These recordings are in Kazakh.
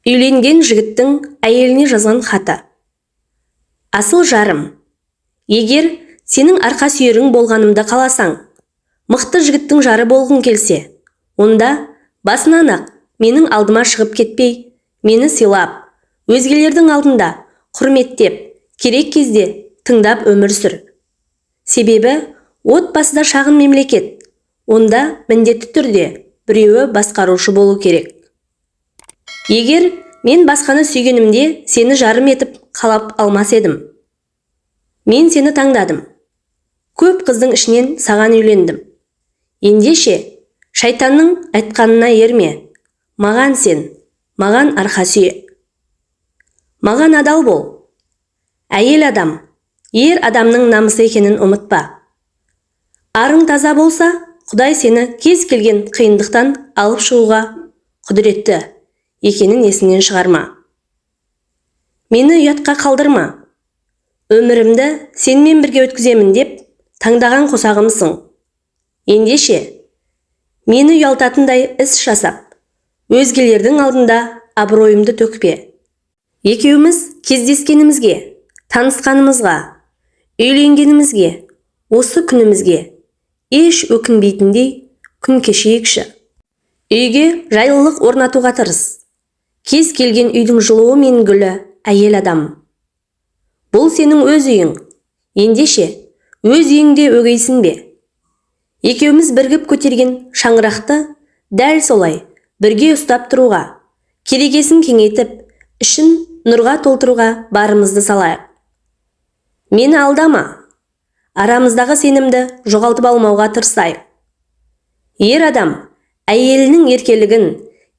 Үйленген жігіттің әйеліне жазған хаты. Асыл жарым, егер сенің арқа сүйерің болғанымды қаласаң, мықты жігіттің жары болғың келсе, онда басынан-ақ менің алдыма шығып кетпей, мені сыйлап, өзгелердің алдында құрметтеп, керек кезде тыңдап өмір сүр. Себебі отбасыда шағын мемлекет, онда міндетті түрде біреуі басқарушы болу керек. Егер мен басқаны сүйгенімде сені жарым етіп қалап алмас едім. Мен сені таңдадым. Көп қыздың ішінен саған үйлендім. Ендеше, шайтанның айтқанына ерме. Маған сен, маған арқа сүйе. Маған адал бол. Әйел адам, ер адамның намысы екенін ұмытпа. Арың таза болса, Құдай сені кез келген қиындықтан алып шығуға құдіретті екенін есіңнен шығарма. Мені ұятқа қалдырма. Өмірімді сенімен бірге өткіземін деп таңдаған қосағымсың. Ендеше, мені ұялтатындай іс жасап, өзгелердің алдында абыройымды төкпе. Екеуміз кездескенімізге, танысқанымызға, үйленгенімізге, осы күнімізге еш өкінбейтіндей күн кешейікші. Үйге жайлылық орнатуға тырыс. Кез келген үйдің жылуы мен гүлі әйел адам. Бұл сенің өз үйің. Ендеше, өз үйіңде өгейсің бе? Екеуміз біргіп көтерген шаңырақты дәл солай бірге ұстап тұруға, керегесін кеңейтіп, ішін нұрға толтыруға барымызды салайық. Мені алдама. Арамыздағы сенімді жоғалтып алмауға тырысайық. Ер адам әйелінің еркелігін,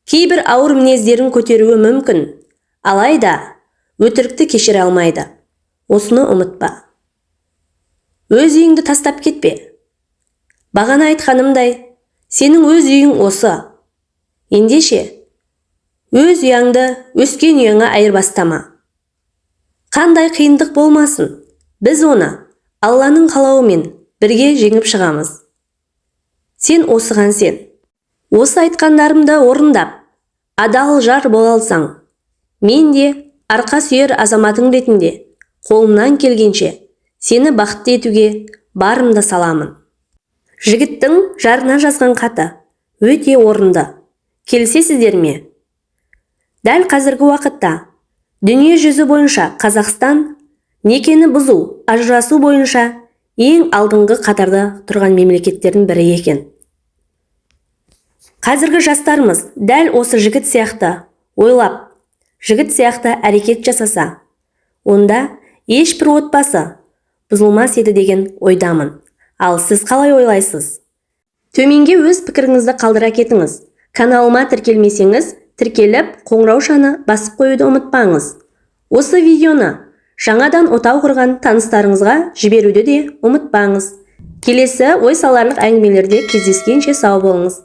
кейбір ауыр мінездерін көтеруі мүмкін, алайда өтірікті кешіре алмайды. Осыны ұмытпа. Өз үйіңді тастап кетпе. Бағана айтқанымдай, сенің өз үйің осы. Ендеше, өз ұяңды өскен үйіңе айырбастама. Қандай қиындық болмасын, біз оны Алланың қалауымен бірге жеңіп шығамыз. Сен осыған сен. Осы айтқандарымды орындап, адал жар бола алсаң, мен де арқа сүйер азаматың ретінде қолымнан келгенше сені бақытты етуге барымды саламын. Жігіттің жарына жазған хаты өте орынды. Келісесіздер ме? Дәл қазіргі уақытта дүние жүзі бойынша Қазақстан некені бұзу, ажырасу бойынша ең алдыңғы қатарда тұрған мемлекеттердің бірі екен. Қазіргі жастарымыз дәл осы жігіт сияқты ойлап, жігіт сияқты әрекет жасаса, онда ешбір отбасы бұзылмас еді деген ойдамын. Ал сіз қалай ойлайсыз? Төменге өз пікіріңізді қалдыра кетіңіз. Каналыма тіркелмесеңіз, тіркеліп, қоңырау шаны басып қоюды ұмытпаңыз. Осы видеоны жаңадан отау құрған таныстарыңызға жіберуді де ұмытпаңыз. Келесі ой саларлық әңгімелерде кездескенше сау болыңыз.